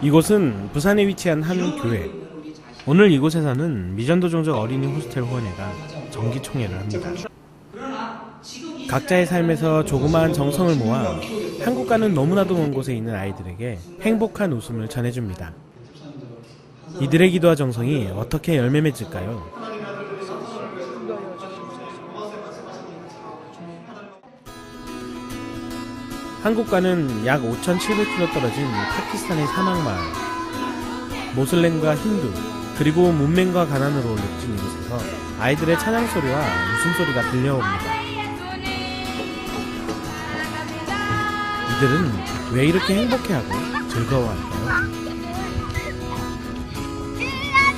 이곳은 부산에 위치한 한 교회. 오늘 이곳에서는 미전도 종족 어린이 호스텔 후원회가 정기총회를 합니다. 각자의 삶에서 조그마한 정성을 모아 한국과는 너무나도 먼 곳에 있는 아이들에게 행복한 웃음을 전해줍니다. 이들의 기도와 정성이 어떻게 열매 맺을까요? 한국과는 약 5,700km 떨어진 파키스탄의 사막마을. 모슬렘과 힌두, 그리고 문맹과 가난으로 느낀 이곳에서 아이들의 찬양소리와 웃음소리가 들려옵니다. 이들은 왜 이렇게 행복해하고 즐거워할까요?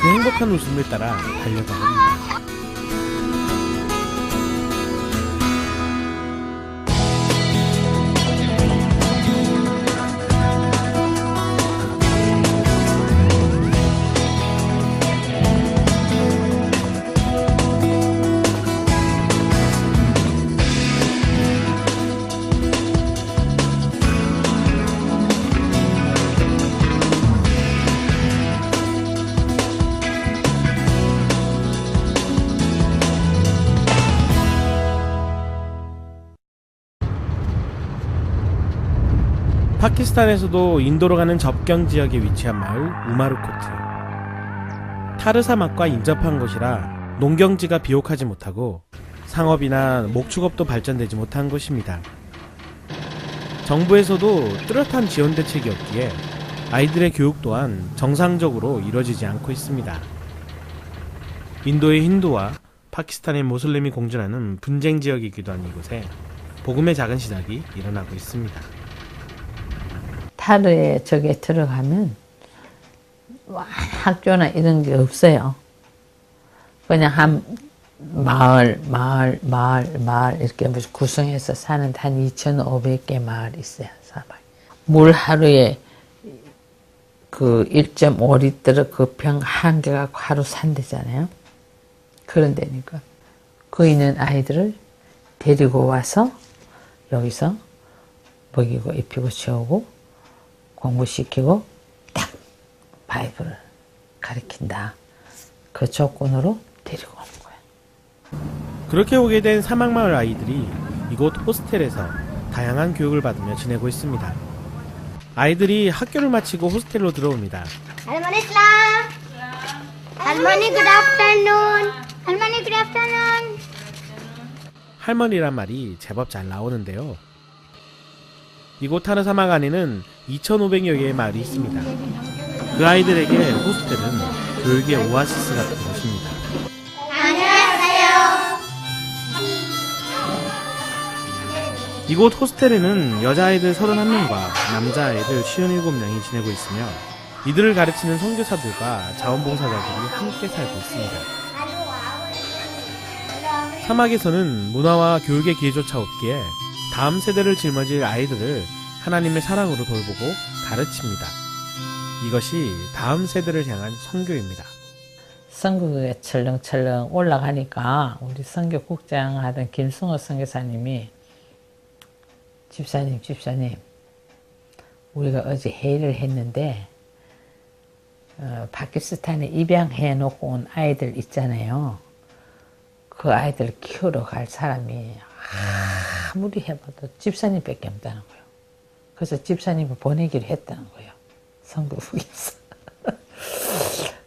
그 행복한 웃음을 따라 달려가 봅니다. 파키스탄에서도 인도로 가는 접경 지역에 위치한 마을 우마르코트. 타르 사막과 인접한 곳이라 농경지가 비옥하지 못하고 상업이나 목축업도 발전되지 못한 곳입니다. 정부에서도 뚜렷한 지원 대책이 없기에 아이들의 교육 또한 정상적으로 이루어지지 않고 있습니다. 인도의 힌두와 파키스탄의 모슬렘이 공존하는 분쟁 지역이기도 한 이곳에 복음의 작은 시작이 일어나고 있습니다. 타르에 저게 들어가면 학교나 이런 게 없어요. 그냥 한 마을 이렇게 구성해서 사는 한 2,500개 마을 있어요. 사막에. 물 하루에 그 1.5리터 그 병 한 개가 하루 산대잖아요. 그런 데니까 그 있는 아이들을 데리고 와서 여기서 먹이고 입히고 채우고 공부시키고 딱 바이블을 가르친다. 그 조건으로 데리고 오는 거예요. 그렇게 오게 된 사막마을 아이들이 이곳 호스텔에서 다양한 교육을 받으며 지내고 있습니다. 아이들이 학교를 마치고 호스텔로 들어옵니다. 할머니 슬람. 할머니 good afternoon. 할머니 good afternoon. 할머니란 말이 제법 잘 나오는데요. 이곳 타르 사막 안에는 2,500여 개의 마을이 있습니다. 그 아이들에게 호스텔은 교육의 오아시스 같은 곳입니다. 안녕하세요. 이곳 호스텔에는 여자아이들 31명과 남자아이들 57명이 지내고 있으며 이들을 가르치는 선교사들과 자원봉사자들이 함께 살고 있습니다. 사막에서는 문화와 교육의 기회조차 없기에 다음 세대를 짊어질 아이들을 하나님의 사랑으로 돌보고 가르칩니다. 이것이 다음 세대를 향한 선교입니다. 선교에 철렁철렁 올라가니까 우리 선교국장 하던 김승호 선교사님이 집사님 우리가 어제 회의를 했는데 파키스탄에 입양해 놓고 온 아이들 있잖아요. 그 아이들 키우러 갈 사람이 아무리 해봐도 집사님밖에 없다는 거예요. 그래서 집사님을 보내기로 했다는 거예요. 선교국에서.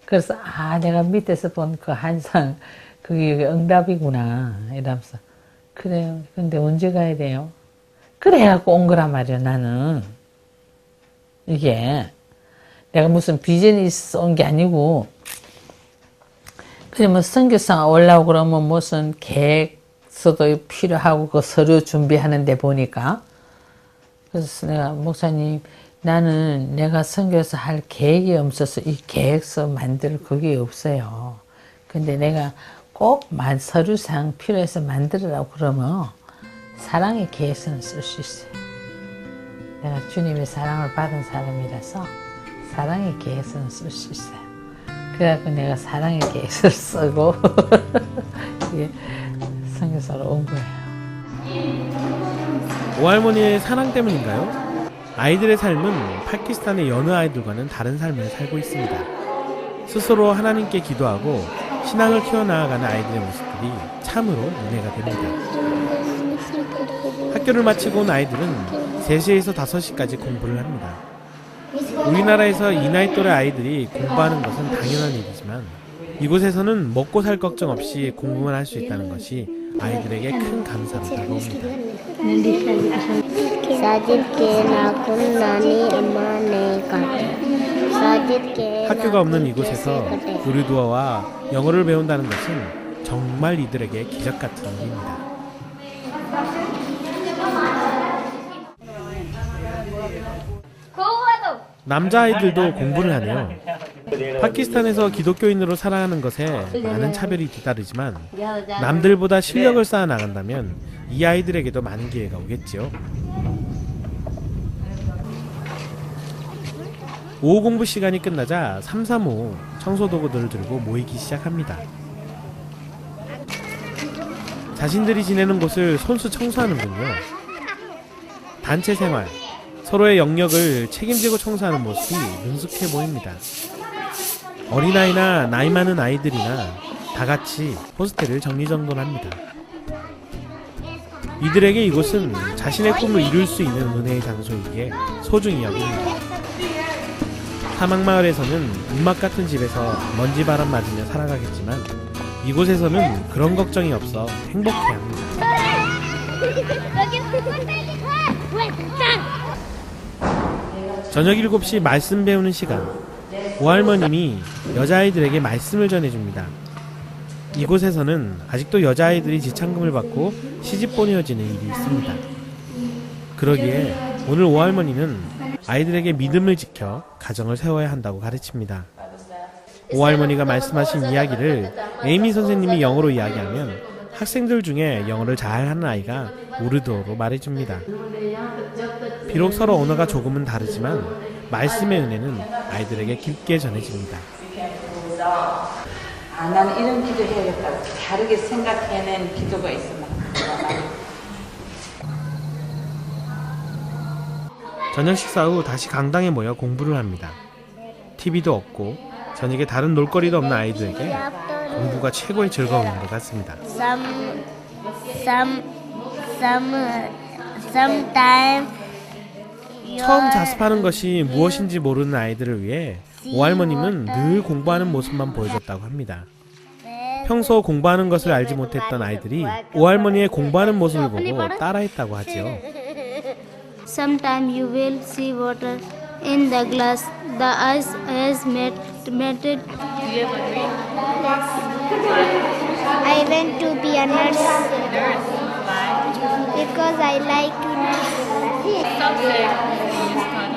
그래서 내가 밑에서 본 그 한상 그게 응답이구나 이러면서 그래요. 근데 언제 가야 돼요? 그래갖고 온 거란 말이야. 나는 이게 내가 무슨 비전이 있어서 온 게 아니고 그래 뭐 선교사 올라오고 그러면 무슨 계획서도 필요하고 그 서류 준비하는데 보니까 그래서 내가 목사님 나는 내가 선교사 할 계획이 없어서 이 계획서 만들 그게 없어요. 근데 내가 꼭 서류상 필요해서 만들으라고 그러면 사랑의 계획서는 쓸 수 있어요. 내가 주님의 사랑을 받은 사람이라서 사랑의 계획서는 쓸 수 있어요. 그래갖고 내가 사랑의 계획서를 쓰고 선교사로 온 거예요. 오할머니의 사랑 때문인가요? 아이들의 삶은 파키스탄의 여느 아이들과는 다른 삶을 살고 있습니다. 스스로 하나님께 기도하고 신앙을 키워나가는 아이들의 모습들이 참으로 은혜가 됩니다. 학교를 마치고 온 아이들은 3시에서 5시까지 공부를 합니다. 우리나라에서 이 나이 또래 아이들이 공부하는 것은 당연한 일이지만 이곳에서는 먹고 살 걱정 없이 공부만 할 수 있다는 것이 아이들에게 큰 감사로 다가옵니다. 학교가 없는 이곳에서 우르두어와 영어를 배운다는 것은 정말 이들에게 기적 같은 일입니다. 남자아이들도 공부를 하네요. 파키스탄에서 기독교인으로 살아가는 것에 많은 차별이 뒤따르지만 남들보다 실력을 쌓아 나간다면 이 아이들에게도 많은 기회가 오겠지요. 오후 공부 시간이 끝나자 335 청소도구들을 들고 모이기 시작합니다. 자신들이 지내는 곳을 손수 청소하는군요. 단체 생활, 서로의 영역을 책임지고 청소하는 모습이 능숙해 보입니다. 어린아이나 나이 많은 아이들이나 다같이 호스텔을 정리정돈합니다. 이들에게 이곳은 자신의 꿈을 이룰 수 있는 은혜의 장소이기에 소중히 여깁니다. 사막마을에서는 운막 같은 집에서 먼지바람 맞으며 살아가겠지만 이곳에서는 그런 걱정이 없어 행복해합니다. 저녁 7시 말씀 배우는 시간, 오할머님이 여자아이들에게 말씀을 전해줍니다. 이곳에서는 아직도 여자아이들이 지참금을 받고 시집 보내어지는 일이 있습니다. 그러기에 오늘 오할머니는 아이들에게 믿음을 지켜 가정을 세워야 한다고 가르칩니다. 오할머니가 말씀하신 이야기를 에이미 선생님이 영어로 이야기하면 학생들 중에 영어를 잘하는 아이가 우르두어로 말해줍니다. 비록 서로 언어가 조금은 다르지만 말씀의 은혜는 아이들에게 깊게 전해집니다. 나는 이런 기도 해야겠다. 다르게 생각해낸 기도가 있으면. 저녁 식사 후 다시 강당에 모여 공부를 합니다. TV도 없고 저녁에 다른 놀거리도 없는 아이들에게 공부가 최고의 즐거움인 것 같습니다. 처음 자습하는 것이 무엇인지 모르는 아이들을 위해 오할머님은 늘 공부하는 모습만 보여줬다고 합니다. 평소 공부하는 것을 알지 못했던 아이들이 오할머니의 공부하는 모습을 보고 따라했다고 하지요. Sometimes you will see water in the glass. The ice has melted. Do you have a dream? Yes. I went to be a nurse. Nurse? Why? Because I like to nurse. Subject you study?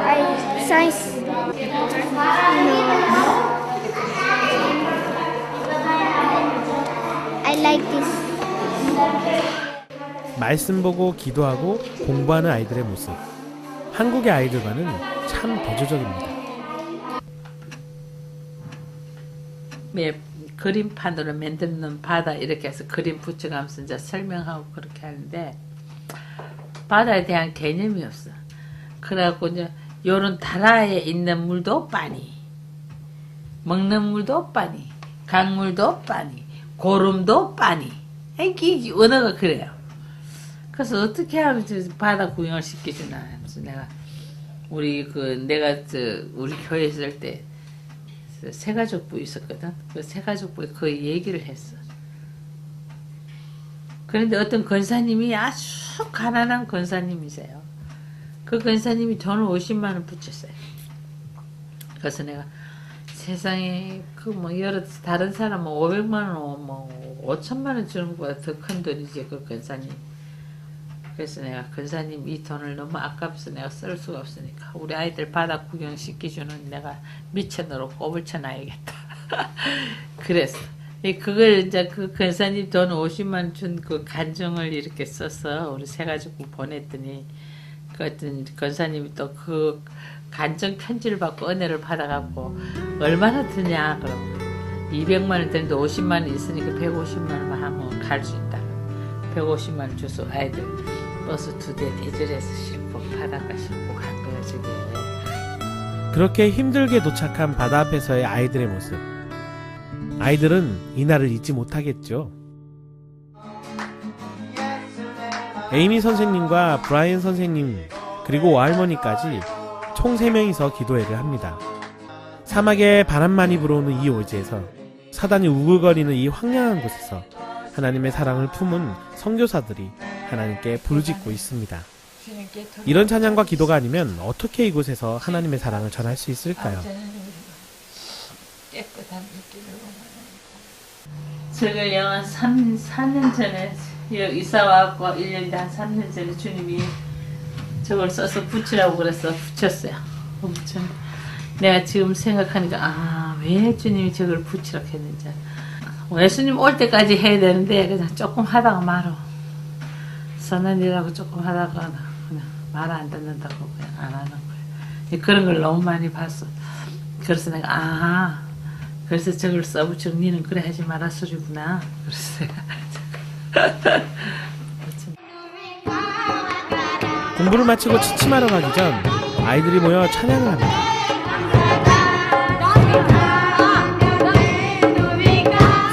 I science. No. I like this. 말씀 보고 기도하고 공부하는 아이들의 모습. 한국의 아이들과는 참 대조적입니다. 그림판으로 만드는 바다 이렇게 해서 그림 붙여가면서 이제 설명하고 그렇게 하는데 바다에 대한 개념이 없어. 그래갖고 이제 요런 다라에 있는 물도 빠니, 먹는 물도 빠니, 강물도 빠니, 고름도 빠니. 이 언어가 그래요. 그래서 어떻게 하면 바다 구경을 시켜주나. 그래서 내가 우리 우리 교회 있을 때 새가족부 있었거든. 그 새가족부에 그 얘기를 했어. 그런데 어떤 권사님이 아주 가난한 권사님이세요. 그 권사님이 돈을 50만 원 붙였어요. 그래서 내가 세상에 여러 다른 사람은 500만 원, 5천만 원 주는 것보다 더 큰 돈이지 그 권사님. 그래서 내가 권사님 이 돈을 너무 아깝서 내가 쓸 수가 없으니까 우리 아이들 바다 구경 시켜주는 내가 미천으로 꼽을 쳐놔야겠다. 그랬어. 그걸 이제 그 권사님 돈 50만 원 준 그 간증을 이렇게 써서 우리 새가지고 보냈더니 그 어떤 권사님이 또 그 간증 편지를 받고 은혜를 받아갖고 얼마나 드냐 그럼 200만 원 되는데 50만 원 있으니까 150만 원만 하면 갈 수 있다. 150만 원 줘서 아이들 버스 2대 대절해서 싣고 바닷가 싣고 간 거야 저게. 그렇게 힘들게 도착한 바다 앞에서의 아이들의 모습. 아이들은 이날을 잊지 못하겠죠. 에이미 선생님과 브라이언 선생님 그리고 오할머니까지 총 3명이서 기도회를 합니다. 사막에 바람만이 불어오는 이 오지에서 사단이 우글거리는 이 황량한 곳에서 하나님의 사랑을 품은 선교사들이 하나님께 부르짖고 있습니다. 이런 찬양과 기도가 아니면 어떻게 이곳에서 하나님의 사랑을 전할 수 있을까요? 깨끗한 저걸 영한 4년 전에 여기 이사 와갖고 1년인데 한 3년 전에 주님이 저걸 써서 붙이라고 그래서 붙였어요. 내가 지금 생각하니까 왜 주님이 저걸 붙이라고 했는지. 예수님 올 때까지 해야 되는데 그냥 조금 하다가 말어. 선한 일하고 조금 하다가 그냥 말 안 듣는다고 그냥 안 하는 거예요. 그런 걸 너무 많이 봤어. 그래서 내가 그래서 저걸 써붙이고 니는 그래 하지 마라 소리구나. 그래서 공부를 마치고 취침하러 가기 전 아이들이 모여 찬양을 합니다.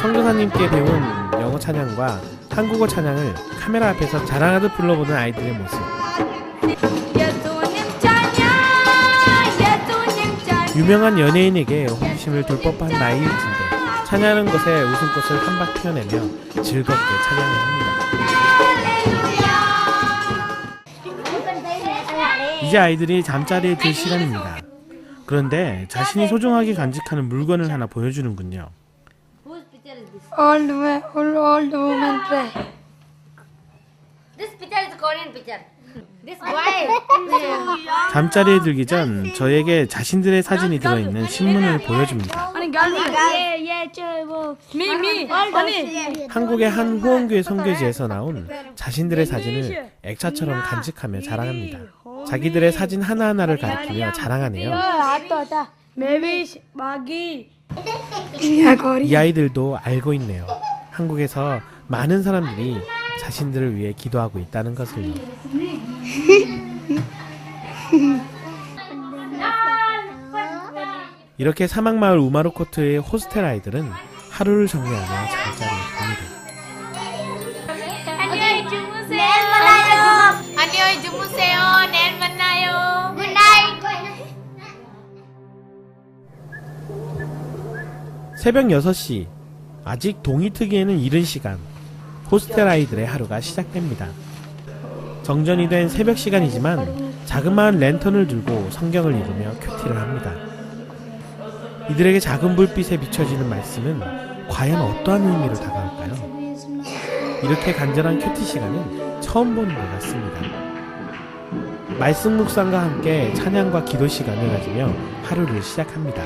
선교사님께 배운 영어 찬양과 한국어 찬양을 카메라 앞에서 자랑하듯 불러보는 아이들의 모습. 유명한 연예인에게 호기심을 돌 법한 나이일진데 찬양하는 것에 웃음꽃을 한박 피워내며 즐겁게 찬양을 합니다. 이제 아이들이 잠자리에 들 시간입니다. 그런데 자신이 소중하게 간직하는 물건을 하나 보여주는군요. Old woman pray. This picture is Korean picture. This boy. 잠자리에 들기 전 저에게 자신들의 사진이 들어있는 신문을 보여줍니다. 한국의 한 호원교회 선교지에서 나온 자신들의 사진을 액자처럼 간직하며 자랑합니다. 자기들의 사진 하나하나를 가리키며 자랑하네요. 이 아이들도 알고 있네요. 한국에서 많은 사람들이 자신들을 위해 기도하고 있다는 것을요. 이렇게 사막마을 우마루코트의 호스텔 아이들은 하루를 정리하며 잠자리에 듭니다. 안녕히 주무세요. 안녕히 주무세요. 내일 만나요. Good night. 새벽 6시, 아직 동이 트기에는 이른 시간, 호스텔 아이들의 하루가 시작됩니다. 정전이 된 새벽 시간이지만 자그마한 랜턴을 들고 성경을 읽으며 큐티를 합니다. 이들에게 작은 불빛에 비춰지는 말씀은 과연 어떠한 의미로 다가올까요? 이렇게 간절한 큐티 시간은 처음 보는 것 같습니다. 말씀 묵상과 함께 찬양과 기도 시간을 가지며 하루를 시작합니다.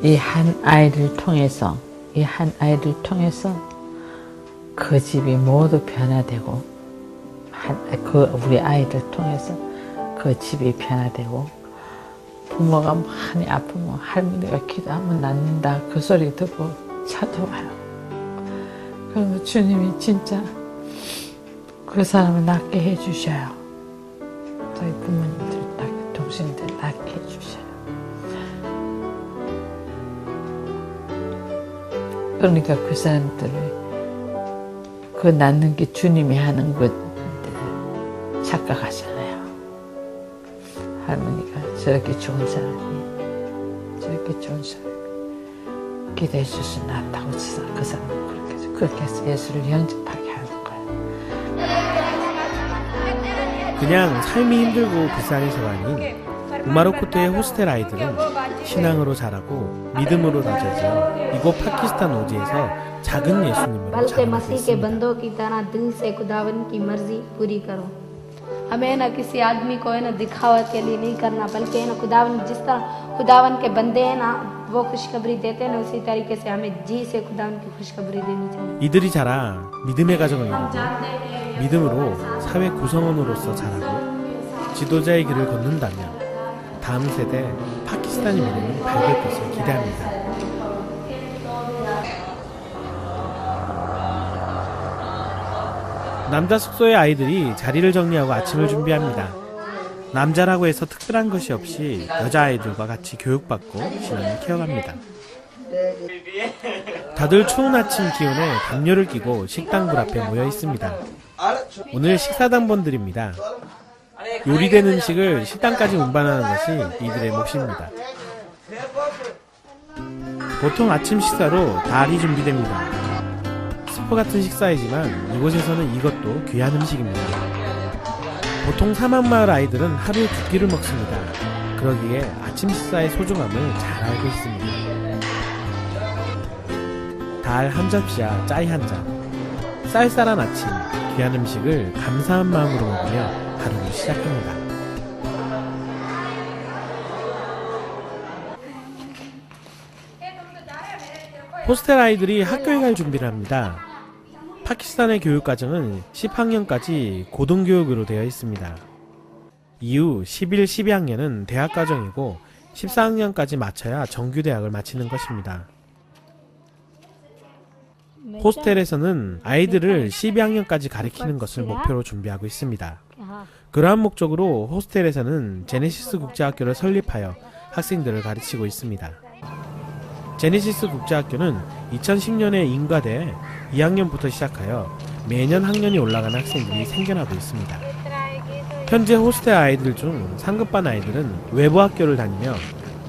이 한 아이를 통해서 그 집이 모두 변화되고 우리 아이를 통해서 그 집이 변화되고 부모가 많이 아프면 할머니가 기도하면 낫는다 그 소리 듣고 찾아와요. 그러면 주님이 진짜 그 사람을 낫게 해주셔요. 저희 부모님들 동생들 낫게 해주셔요. 그러니까 그 사람들을 그 낳는 게 주님이 하는 것 착각하잖아요. 할머니가 저렇게 좋은 사람이 기도해 주셔서 낫다고 그 사람은 그렇게 해서 예수를 영접하게 하는 거예요. 그냥 삶이 힘들고 불쌍해서가 아닌 우마루코트의 호스텔 아이들은 신앙으로 자라고 믿음으로 다져져 이곳 파키스탄 오지에서 작은 예수님으로 자라나고 있습니다. हमें ना किसी आदमी को है ना दिखावा के लिए नहीं करना बल्कि है ना खुदावन जिस तरह खुदावन के बंदे हैं ना वो खुशखबरी देते हैं ना उसी तरीके से हमें जी से खुदावन की खुशखबरी देनी चाहिए. 이들이 자라 믿음의 가정을 이루고 믿음으로 사회 구성원으로서 자라고 지도자의 길을 걷는다면 다음 세대 파키스탄이 미래는 밝을 것을 기대합니다. 남자 숙소의 아이들이 자리를 정리하고 아침을 준비합니다. 남자라고 해서 특별한 것이 없이 여자아이들과 같이 교육받고 신앙을 키워갑니다. 다들 추운 아침 기온에 담요를 끼고 식당 불 앞에 모여 있습니다. 오늘 식사당번들입니다. 요리된 음식을 식당까지 운반하는 것이 이들의 몫입니다. 보통 아침 식사로 달이 준비됩니다. 스프 같은 식사이지만 이곳에서는 이것도 귀한 음식입니다. 보통 사막마을 아이들은 하루에 2끼를 먹습니다. 그러기에 아침 식사의 소중함을 잘 알고 있습니다. 달 한 접시와 짜이 한 잔, 쌀쌀한 아침, 귀한 음식을 감사한 마음으로 먹으며 하루를 시작합니다. 호스텔 아이들이 학교에 갈 준비를 합니다. 파키스탄의 교육과정은 10학년까지 고등교육으로 되어 있습니다. 이후 11, 12학년은 대학과정이고 14학년까지 마쳐야 정규대학을 마치는 것입니다. 호스텔에서는 아이들을 12학년까지 가르치는 것을 목표로 준비하고 있습니다. 그러한 목적으로 호스텔에서는 제네시스 국제학교를 설립하여 학생들을 가르치고 있습니다. 제네시스 국제학교는 2010년에 인가돼 2학년부터 시작하여 매년 학년이 올라가는 학생들이 생겨나고 있습니다. 현재 호스텔 아이들 중 상급반 아이들은 외부 학교를 다니며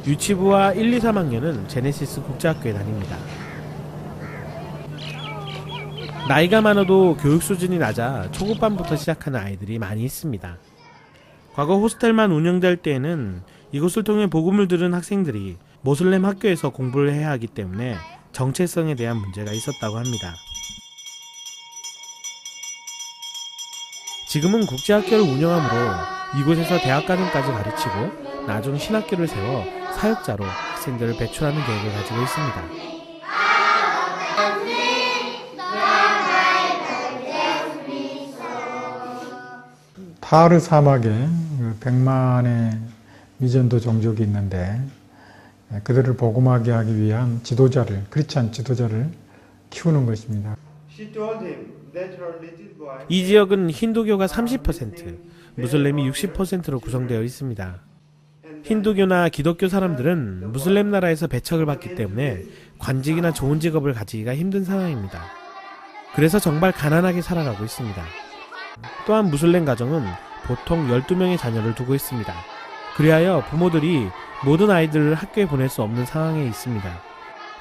유치부와 1, 2, 3학년은 제네시스 국제학교에 다닙니다. 나이가 많아도 교육 수준이 낮아 초급반부터 시작하는 아이들이 많이 있습니다. 과거 호스텔만 운영될 때에는 이곳을 통해 복음을 들은 학생들이 모슬렘 학교에서 공부를 해야 하기 때문에 정체성에 대한 문제가 있었다고 합니다. 지금은 국제학교를 운영하므로 이곳에서 대학과정까지 가르치고 나중 신학교를 세워 사역자로 학생들을 배출하는 계획을 가지고 있습니다. 타르 사막에 100만의 미전도 종족이 있는데 그들을 복음하게 하기 위한 지도자를, 크리스찬 지도자를 키우는 것입니다. 이 지역은 힌두교가 30%, 무슬림이 60%로 구성되어 있습니다. 힌두교나 기독교 사람들은 무슬림 나라에서 배척을 받기 때문에 관직이나 좋은 직업을 가지기가 힘든 상황입니다. 그래서 정말 가난하게 살아가고 있습니다. 또한 무슬림 가정은 보통 12명의 자녀를 두고 있습니다. 그리하여 부모들이 모든 아이들을 학교에 보낼 수 없는 상황에 있습니다.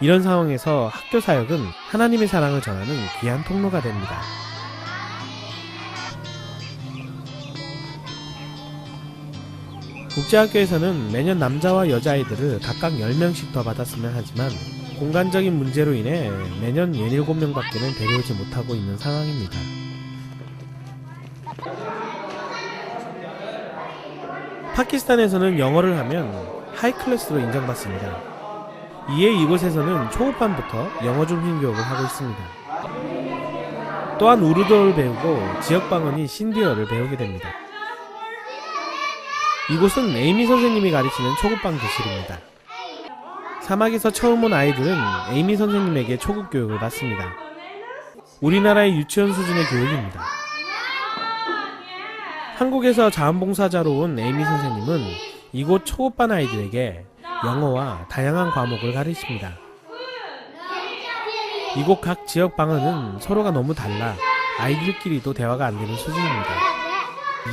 이런 상황에서 학교 사역은 하나님의 사랑을 전하는 귀한 통로가 됩니다. 국제학교에서는 매년 남자와 여자아이들을 각각 10명씩 더 받았으면 하지만 공간적인 문제로 인해 매년 17명밖에는 데려오지 못하고 있는 상황입니다. 파키스탄에서는 영어를 하면 하이클래스로 인정받습니다. 이에 이곳에서는 초급반부터 영어 중심 교육을 하고 있습니다. 또한 우르도를 배우고 지역방언인 신디어를 배우게 됩니다. 이곳은 에이미 선생님이 가르치는 초급반 교실입니다. 사막에서 처음 온 아이들은 에이미 선생님에게 초급 교육을 받습니다. 우리나라의 유치원 수준의 교육입니다. 한국에서 자원봉사자로 온 에이미 선생님은 이곳 초급반 아이들에게 영어와 다양한 과목을 가르칩니다. 이곳 각 지역 방언은 서로가 너무 달라 아이들끼리도 대화가 안 되는 수준입니다.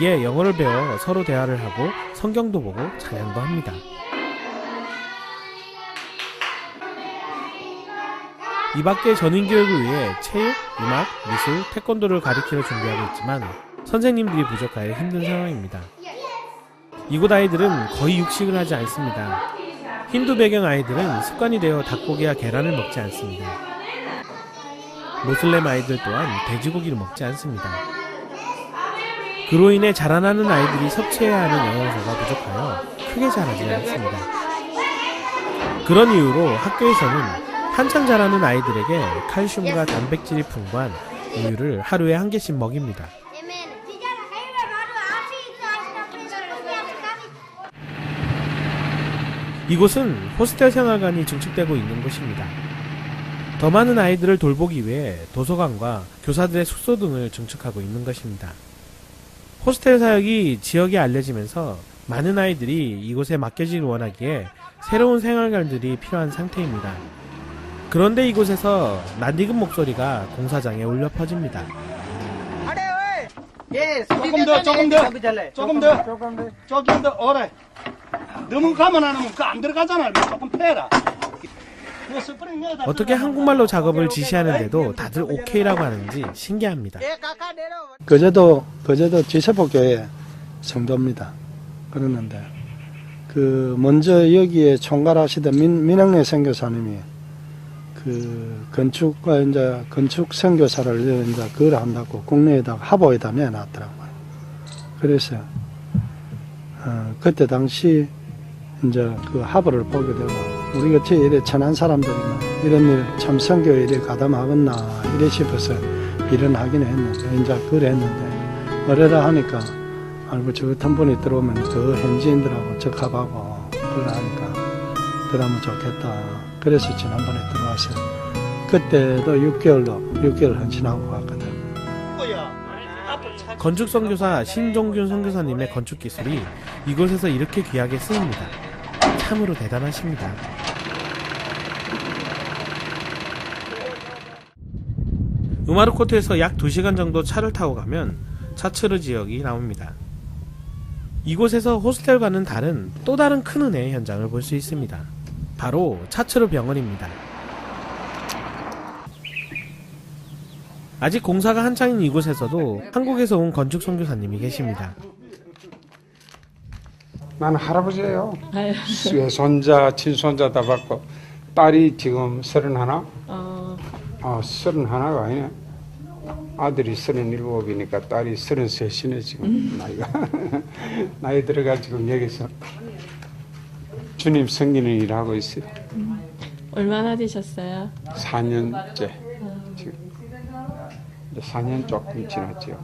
이에 영어를 배워 서로 대화를 하고 성경도 보고 찬양도 합니다. 이 밖에 전인교육을 위해 체육, 음악, 미술, 태권도를 가르치려 준비하고 있지만 선생님들이 부족하여 힘든 상황입니다. 이곳 아이들은 거의 육식을 하지 않습니다. 힌두 배경 아이들은 습관이 되어 닭고기와 계란을 먹지 않습니다. 모슬렘 아이들 또한 돼지고기를 먹지 않습니다. 그로 인해 자라나는 아이들이 섭취해야 하는 영양소가 부족하여 크게 자라지 않습니다. 그런 이유로 학교에서는 한창 자라는 아이들에게 칼슘과 단백질이 풍부한 우유를 하루에 1개씩 먹입니다. 이곳은 호스텔 생활관이 증축되고 있는 곳입니다. 더 많은 아이들을 돌보기 위해 도서관과 교사들의 숙소 등을 증축하고 있는 것입니다. 호스텔 사역이 지역에 알려지면서 많은 아이들이 이곳에 맡겨지길 원하기에 새로운 생활관들이 필요한 상태입니다. 그런데 이곳에서 낯익은 목소리가 공사장에 울려 퍼집니다. 조금 더 오래. 너무 가면 안 하면 안 들어가잖아. 조금 패라. 어떻게 한국말로 작업을 지시하는데도 다들 오케이라고 하는지 신기합니다. 거제도 지세포교회 성도입니다. 그러는데 먼저 여기에 총괄하시던 민영래 선교사님이 건축과 이제 건축 선교사를 이제 그걸 한다고 국내에다가 하보에다 내놨더라고요. 그래서 그때 당시 이제 그 하보를 보게 되고 우리가 제 이래 천한 사람들이나 이런 일 참 선교에 이래 가담하겠나 이래 싶어서 일은 하긴 했는데 이제 그래 했는데 뭐래라 하니까 알고 저 같은 분이 들어오면 더 현지인들하고 적합하고 그걸 하니까 들어오면 좋겠다. 그래서 지난번에 들어와서 그때도 6개월 헌신하고 갔거든. 건축 선교사 신종균 선교사님의 건축 기술이 이곳에서 이렇게 귀하게 쓰입니다. 참으로 대단하십니다. 우마르코트에서 약 2시간 정도 차를 타고 가면 차츠르 지역이 나옵니다. 이곳에서 호스텔과는 다른 또 다른 큰 은혜의 현장을 볼 수 있습니다. 바로 차츠르 병원입니다. 아직 공사가 한창인 이곳에서도 한국에서 온 건축 선교사님이 계십니다. 나는 할아버지예요. 손자, 친손자 다 받고 딸이 지금 31? 31가 아니네. 아들이 37이니까 딸이 33이네 지금 나이가. 나이 들어가 지금 여기서 주님 섬기는 일을 하고 있어요. 얼마나 되셨어요? 4년째 지금. 4년 조금 지났죠.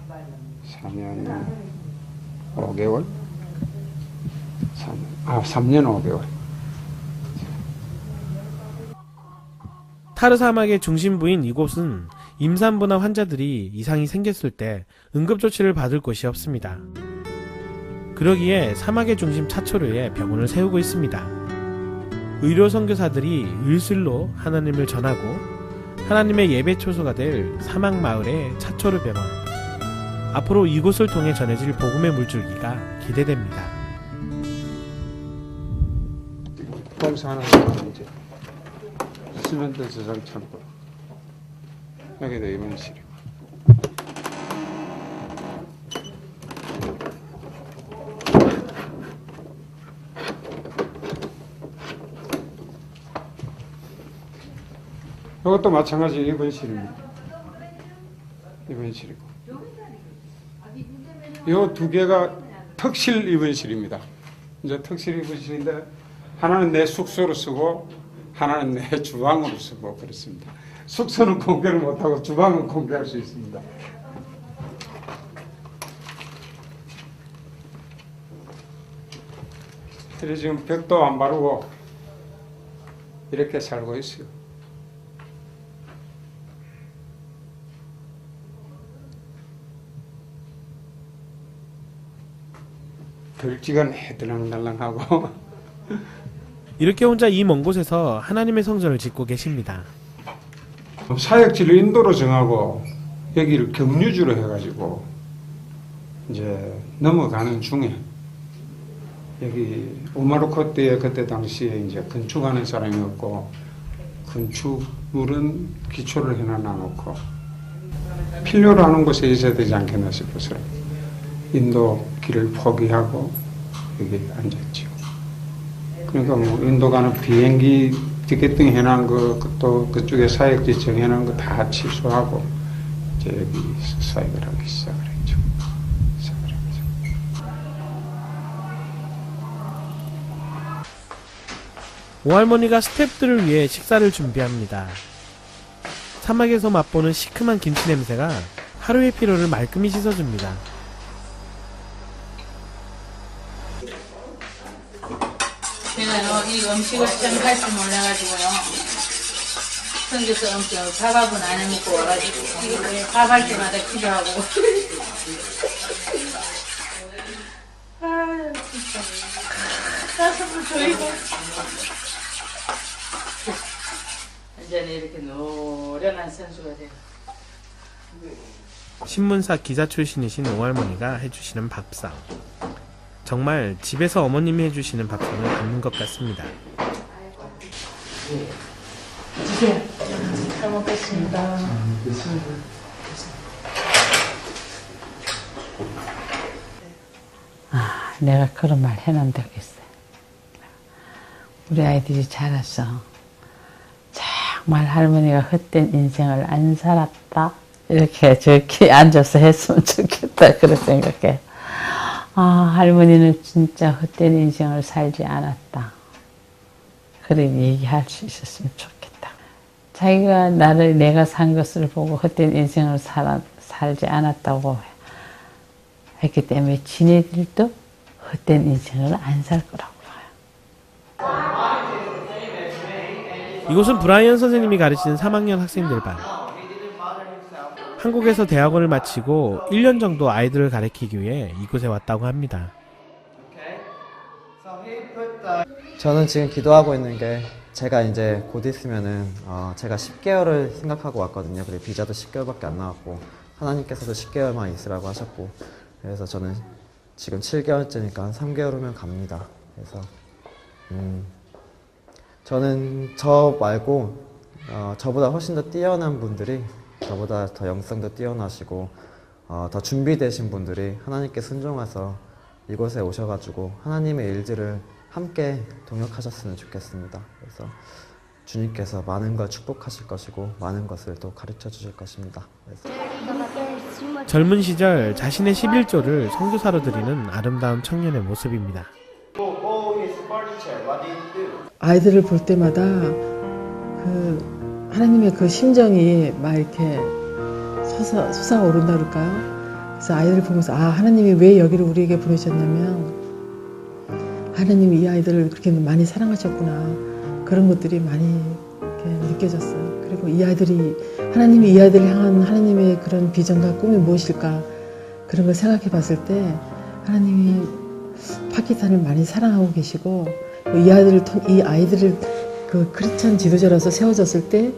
4년 5개월? 3년 5개월. 타르 사막의 중심부인 이곳은 임산부나 환자들이 이상이 생겼을 때 응급조치를 받을 곳이 없습니다. 그러기에 사막의 중심 차초르에 병원을 세우고 있습니다. 의료 선교사들이 을슬로 하나님을 전하고 하나님의 예배 초소가 될 사막 마을의 차초르 병원. 앞으로 이곳을 통해 전해질 복음의 물줄기가 기대됩니다. 공사하는 거 이제 시멘트 저장 창고. 여기도 입원실이고. 이것도 마찬가지 입원실입니다. 입원실이고. 이 두 개가 특실 입원실입니다. 이제 특실 입원실인데 하나는 내 숙소로 쓰고 하나는 내 주방으로 쓰고 그렇습니다. 숙소는 공개를 못하고 주방은 공개할 수 있습니다. 그래서 지금 벽도 안 바르고 이렇게 살고 있어요. 들쥐가 들랑달랑하고 이렇게 혼자 이 먼 곳에서 하나님의 성전을 짓고 계십니다. 사역지를 인도로 정하고 여기를 경유지로 해가지고 이제 넘어가는 중에 여기 우마르코트에 그때 당시에 이제 건축하는 사람이 없고 건축물은 기초를 해놔놓고 필요로 하는 곳에 있어야 되지 않겠나 싶어서 인도 길을 포기하고 여기 앉았죠. 그러니까 뭐 인도 가는 비행기 티켓팅 해놓은 거, 또 그쪽에 사역지 정해놓은 거 다 취소하고 이제 여기 사역을 하기 시작을 했죠. 오할머니가 스태프들을 위해 식사를 준비합니다. 사막에서 맛보는 시큼한 김치 냄새가 하루의 피로를 말끔히 씻어줍니다. 제가요, 이 음식을 좀 할 줄 몰라가지고요. 성교사 밥하고는 안 해먹고 와가지고 밥할 때마다 기도하고. 아 진짜. 가슴을 조이고. 완전히 이렇게 노련한 선수가 돼요. 신문사 기자 출신이신 오할머니가 해주시는 밥상. 정말 집에서 어머님이 해주시는 밥상을 받는 것 같습니다. 주세요. 잘 먹겠습니다. 아, 내가 그런 말 해놓은 적 있어요. 우리 아이들이 자랐어. 정말 할머니가 헛된 인생을 안 살았다. 이렇게 저렇게 앉아서 했으면 좋겠다. 그런 생각해. 아, 할머니는 진짜 헛된 인생을 살지 않았다. 그런 얘기할 수 있었으면 좋겠다. 자기가 내가 산 것을 보고 헛된 인생을 살지 않았다고 했기 때문에 지네들도 헛된 인생을 안 살 거라고 봐요. 이곳은 브라이언 선생님이 가르치는 3학년 학생들 반. 한국에서 대학원을 마치고 1년 정도 아이들을 가르치기 위해 이곳에 왔다고 합니다. 저는 지금 기도하고 있는 게 제가 이제 곧 있으면은 제가 10개월을 생각하고 왔거든요. 그리고 비자도 10개월밖에 안 나왔고 하나님께서도 10개월만 있으라고 하셨고 그래서 저는 지금 7개월째니까 한 3개월 후면 갑니다. 그래서 저는 저 말고 저보다 훨씬 더 뛰어난 분들이 저보다 더 영성도 뛰어나시고 더 준비되신 분들이 하나님께 순종해서 이곳에 오셔가지고 하나님의 일들을 함께 동역하셨으면 좋겠습니다. 그래서 주님께서 많은 걸 축복하실 것이고 많은 것을 또 가르쳐 주실 것입니다. 그래서 젊은 시절 자신의 11조를 선교사로 드리는 아름다운 청년의 모습입니다. 아이들을 볼 때마다 하나님의 그 심정이 막 이렇게 솟아오른다 그럴까요? 그래서 아이들을 보면서 하나님이 왜 여기를 우리에게 보내셨냐면 하나님이 이 아이들을 그렇게 많이 사랑하셨구나 그런 것들이 많이 이렇게 느껴졌어요. 그리고 이 아이들이 하나님이 이 아이들을 향한 하나님의 그런 비전과 꿈이 무엇일까 그런 걸 생각해 봤을 때 하나님이 파키스탄을 많이 사랑하고 계시고 이 아이들을 그 크리스찬 지도자로서 세워졌을 때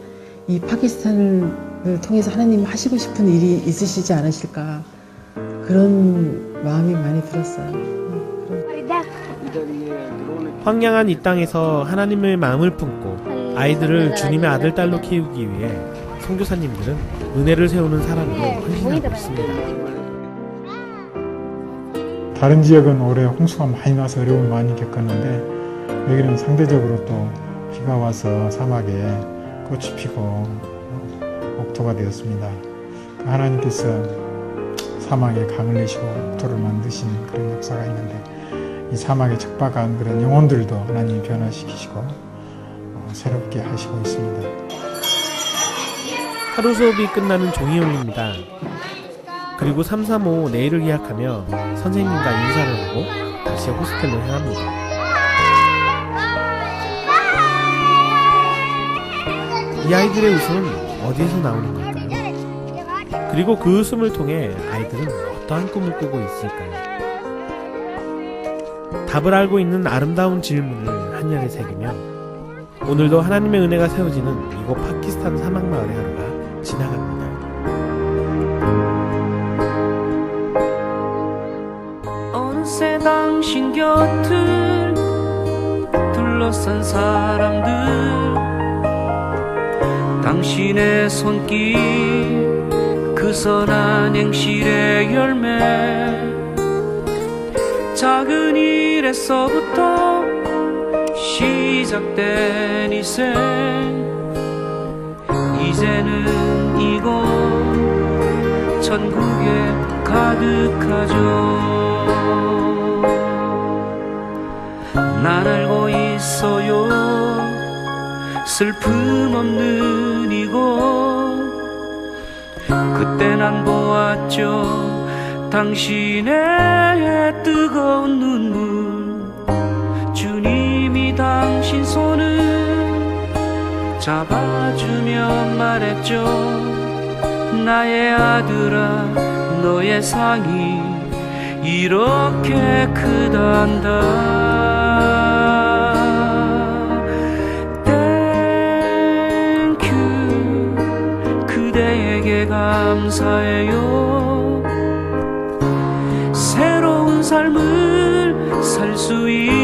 이 파키스탄을 통해서 하나님이 하시고 싶은 일이 있으시지 않으실까 그런 마음이 많이 들었어요. 황량한 이 땅에서 하나님의 마음을 품고 아이들을 주님의 아들, 딸로 키우기 위해 선교사님들은 은혜를 세우는 사람으로 헌신하고 있습니다. 다른 지역은 올해 홍수가 많이 나서 어려움을 많이 겪었는데 여기는 상대적으로 또 비가 와서 사막에 꽃이 피고 옥토가 되었습니다. 하나님께서 사막에 강을 내시고 옥토를 만드신 그런 역사가 있는데 이 사막에 척박한 그런 영혼들도 하나님이 변화시키시고 새롭게 하시고 있습니다. 하루 수업이 끝나는 종이용입니다. 그리고 335 내일을 예약하며 선생님과 인사를 하고 다시 호스텔로 향합니다. 이 아이들의 웃음은 어디에서 나오는 걸까요? 그리고 그 웃음을 통해 아이들은 어떠한 꿈을 꾸고 있을까요? 답을 알고 있는 아름다운 질문을 한열에 새기며 오늘도 하나님의 은혜가 세워지는 이곳 파키스탄 사막마을의 하루가 지나갑니다. 어느새 당신 곁을 둘러싼 사람들 당신의 손길 그 선한 행실의 열매 작은 일에서부터 시작된 이 생 이제는 이곳 천국에 가득하죠. 난 알고 있어요 슬픔 없는 이곳 그때 난 보았죠 당신의 뜨거운 눈물 주님이 당신 손을 잡아주며 말했죠. 나의 아들아, 너의 상이 이렇게 크단다. 땡큐, 그대에게 감사해요. 새로운 삶을 살 수 있